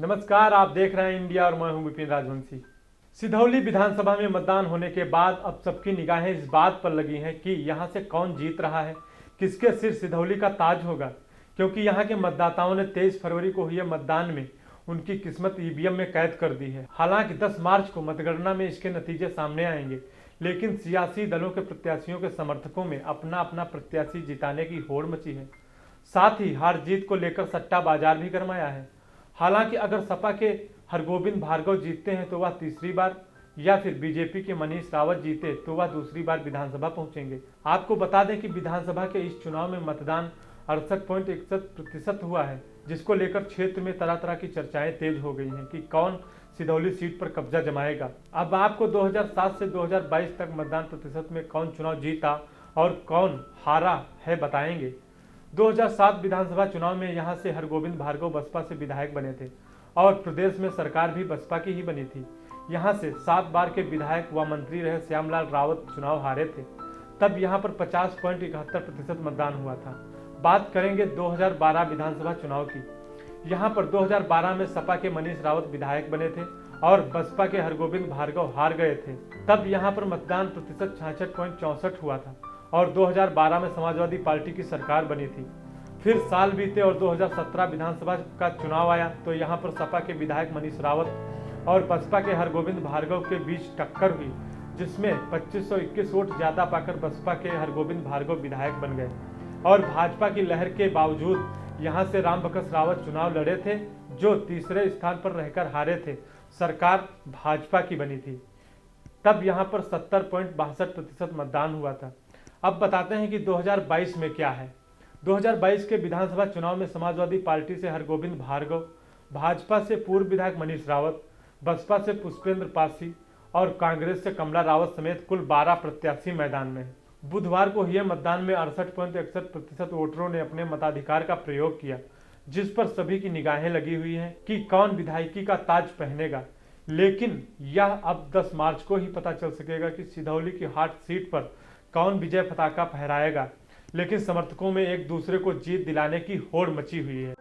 नमस्कार, आप देख रहे हैं इंडिया और मैं हूं विपिन राजवंशी। सिधौली विधानसभा में मतदान होने के बाद अब सबकी निगाहें इस बात पर लगी हैं कि यहां से कौन जीत रहा है, किसके सिर सिधौली का ताज होगा। क्योंकि यहां के मतदाताओं ने 23 फरवरी को हुए मतदान में उनकी किस्मत ईवीएम में कैद कर दी है। हालांकि 10 मार्च को मतगणना में इसके नतीजे सामने आएंगे, लेकिन सियासी दलों के प्रत्याशियों के समर्थकों में अपना अपना प्रत्याशी जिताने की होड़ मची है। साथ ही हार जीत को लेकर सट्टा बाजार भी गरमाया है। हालांकि अगर सपा के हरगोविंद भार्गव जीतते हैं तो वह तीसरी बार, या फिर बीजेपी के मनीष रावत जीते तो वह दूसरी बार विधानसभा पहुंचेंगे। आपको बता दें कि विधानसभा के इस चुनाव में मतदान 68.61% हुआ है, जिसको लेकर क्षेत्र में तरह तरह की चर्चाएं तेज हो गई हैं कि कौन सिधौली सीट पर कब्जा जमाएगा। अब आपको 2007 से 2022 तक मतदान प्रतिशत में कौन चुनाव जीता और कौन हारा है बताएंगे। 2007 विधानसभा चुनाव में यहां से हरगोविंद भार्गव बसपा से विधायक बने थे और प्रदेश में सरकार भी बसपा की ही बनी थी। यहां से 7 बार के विधायक व मंत्री रहे श्यामलाल रावत चुनाव हारे थे। तब यहां पर 50.71% मतदान हुआ था। बात करेंगे 2012 विधानसभा चुनाव की। यहां पर 2012 में सपा के मनीष रावत विधायक बने थे और बसपा के हरगोविंद भार्गव हार गए थे। तब यहां पर मतदान प्रतिशत 66.64 हुआ था और 2012 में समाजवादी पार्टी की सरकार बनी थी। फिर साल बीते और 2017 विधानसभा का चुनाव आया तो यहां पर सपा के विधायक मनीष रावत और बसपा के हरगोविंद भार्गव के बीच टक्कर हुई, जिसमें 2521 वोट ज्यादा पाकर बसपा के हरगोविंद भार्गव विधायक बन गए और भाजपा की लहर के बावजूद यहां से रामबकस रावत चुनाव लड़े थे, जो तीसरे स्थान पर रहकर हारे थे। सरकार भाजपा की बनी थी। तब यहां पर 70.62% मतदान हुआ था। अब बताते हैं कि 2022 में क्या है। 2022 के विधानसभा चुनाव में समाजवादी पार्टी से हरगोविंद भार्गव, भाजपा से पूर्व विधायक मनीष रावत, बसपा से पुष्पेंद्र पासी और कांग्रेस से कमला रावत समेत कुल 12 प्रत्याशी मैदान में हैं। बुधवार को हुए मतदान में 68.61% वोटरों ने अपने मताधिकार का प्रयोग किया, जिस पर सभी की निगाहें लगी हुई हैं कि कौन विधायकी का ताज पहनेगा। लेकिन यह अब 10 मार्च को ही पता चल सकेगा कि सिधौली की हाट सीट पर कौन विजय पताका फहराएगा। लेकिन समर्थकों में एक दूसरे को जीत दिलाने की होड़ मची हुई है।